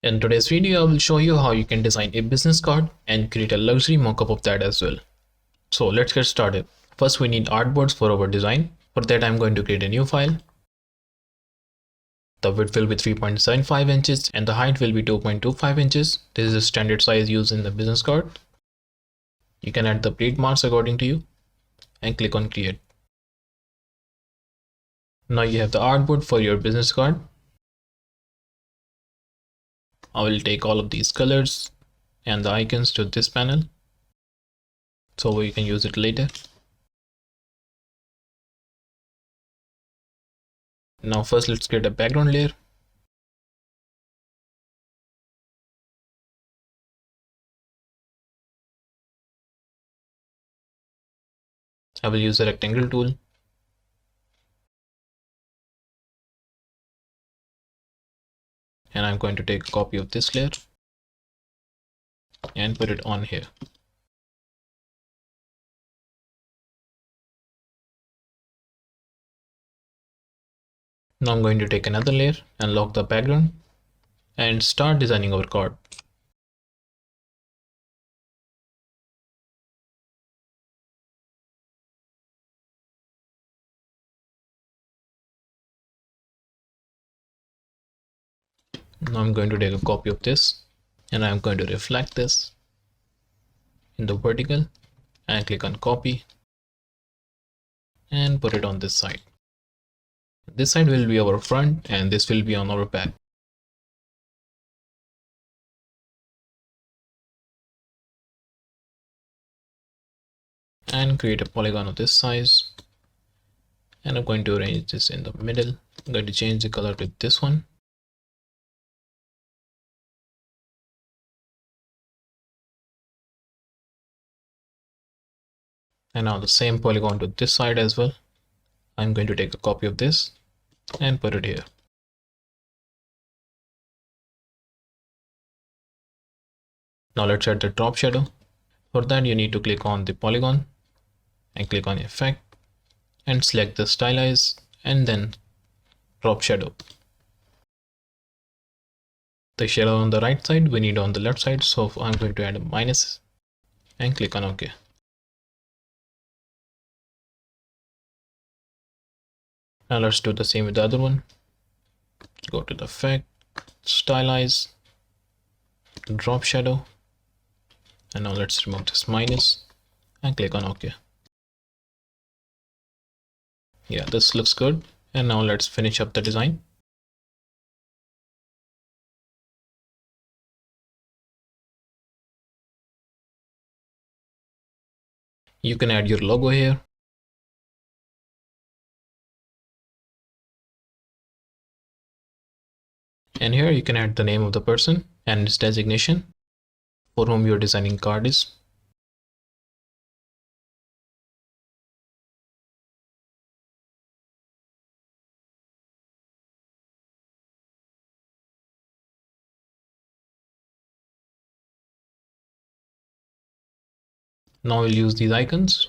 In today's video, I will show you how you can design a business card and create a luxury mockup of that as well. So let's get started. First, we need artboards for our design. For that, I'm going to create a new file. The width will be 3.75 inches and the height will be 2.25 inches. This is a standard size used in the business card. You can add the plate marks according to you and click on create. Now you have the artboard for your business card. I will take all of these colors and the icons to this panel so we can use it later. Now first let's create a background layer. I will use the rectangle tool. And I'm going to take a copy of this layer and put it on here. Now I'm going to take another layer and lock the background and start designing our card. Now I'm going to take a copy of this and I'm going to reflect this in the vertical and click on copy and put it on this side. This side will be our front and this will be on our back. And create a polygon of this size. And I'm going to arrange this in the middle. I'm going to change the color to this one. And now the same polygon to this side as well. I'm going to take a copy of this and put it here. Now let's add the drop shadow. For that you need to click on the polygon and click on effect and select the stylize and then drop shadow. The shadow on the right side we need on the left side, so I'm going to add a minus and click on OK. Now let's do the same with the other one. Go to the effect, stylize, drop shadow, and now let's remove this minus and click on OK. Yeah, this looks good. And now let's finish up the design. You can add your logo here. And here you can add the name of the person and its designation for whom your designing card is. Now we'll use these icons.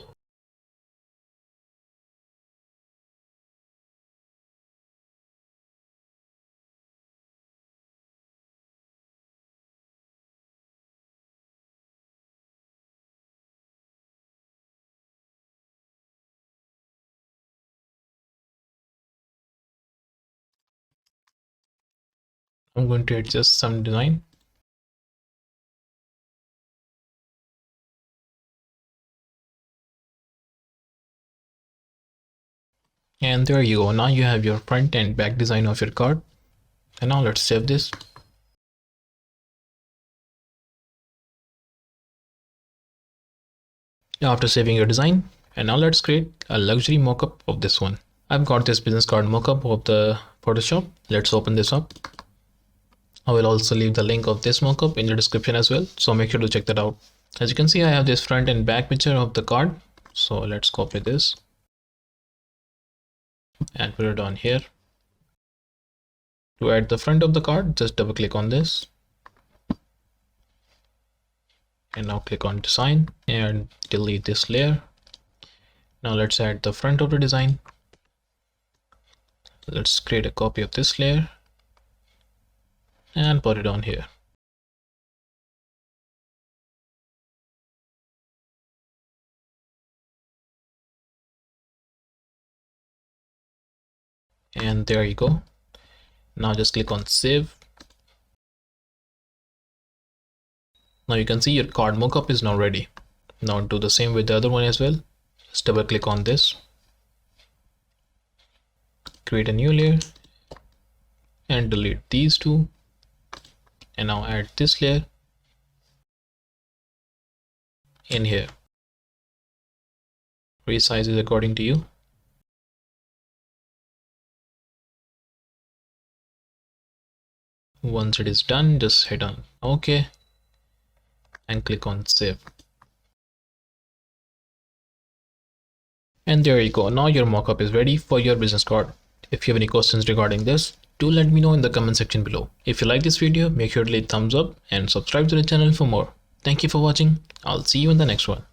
I'm going to adjust some design. And there you go. Now you have your front and back design of your card. And now let's save this. After saving your design, and now let's create a luxury mockup of this one. I've got this business card mockup of the Photoshop. Let's open this up. I will also leave the link of this mockup in the description as well, so make sure to check that out. As you can see, I have this front and back picture of the card. So let's copy this and put it on here. To add the front of the card, just double click on this and now click on design and delete this layer. Now let's add the front of the design. Let's create a copy of this layer and put it on here. And there you go. Now just click on save. Now you can see your card mockup is now ready. Now do the same with the other one as well. Just double click on this, create a new layer and delete these two, and now add this layer in here. Resize it according to you. Once it is done, just hit on OK and click on save. And there you go. Now your mockup is ready for your business card. If you have any questions regarding this, do let me know in the comment section below. If you like this video, make sure to leave thumbs up and subscribe to the channel for more. Thank you for watching. I'll see you in the next one.